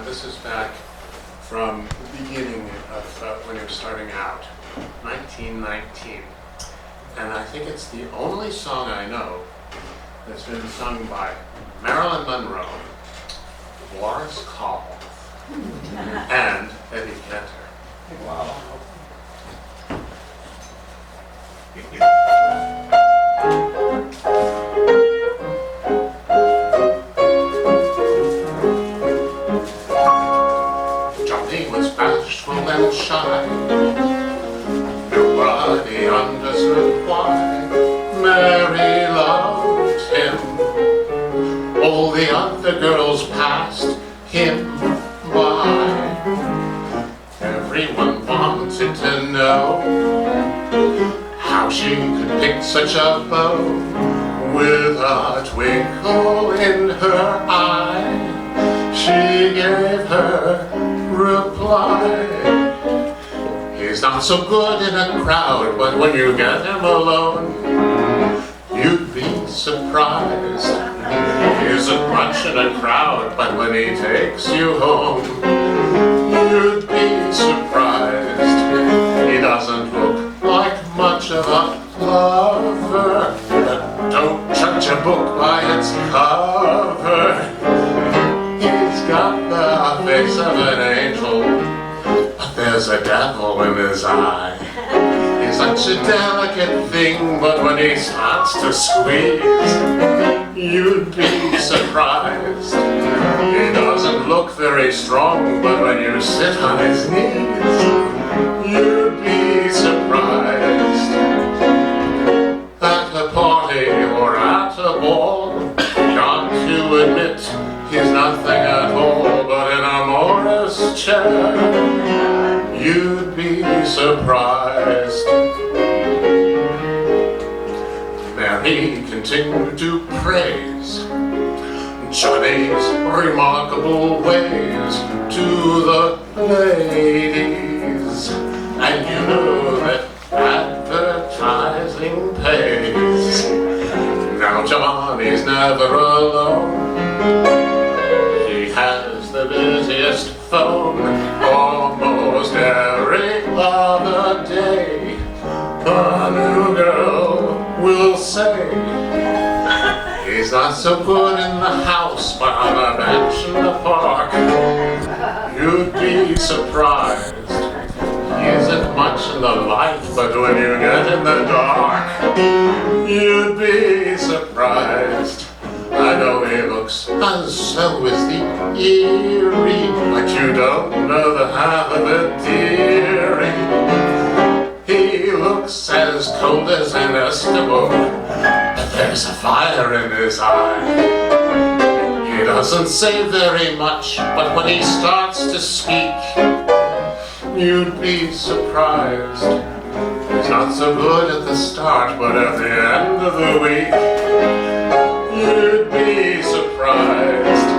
This is back from the beginning of when he was starting out, 1919. And I think it's the only song I know that's been sung by Marilyn Monroe, Boris, Karloff, and Eddie Cantor. Wow. Johnny was bashful and shy. Nobody understood why. Mary loved him. All the other girls passed him by. Everyone wanted to know how she could pick such a beau with a twinkle in her eye. She gave her reply. He's not so good in a crowd, but when you get him alone, you'd be surprised. He isn't much in a crowd, but when he takes you home, you'd be surprised. He doesn't look like much of a lover, but don't judge a book by its cover. He's got the face of an angel, but there's a devil in his eye. He's such a delicate thing, but when he starts to squeeze, you'd be surprised. He doesn't look very strong, but when you sit on his knees, you'd be surprised. At a party or at a ball, got to admit he's nothing at all, but in a Morris chair, you'd be surprised. Mary continued to praise Johnny's remarkable ways to the ladies, and you know that advertising pays. Now Johnny's never alone. He has the busiest phone almost every other day. A new girl will say he's not so good in the house, but on a bench in the park, you'd be surprised. He isn't much in the light, but when you get in the dark, you'd be surprised. I know he looks, and so is the eerie, but you don't know the half of it, dearie. He looks as cold as an Eskimo, but there's a fire in his eye. He doesn't say very much, but when he starts to speak, you'd be surprised. He's not so good at the start, but at the end of the week, you'd be surprised.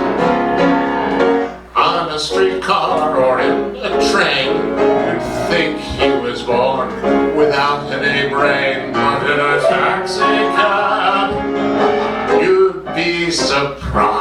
On a streetcar or in a train, you'd think he was born without any brain, but in a taxi cab, you'd be surprised.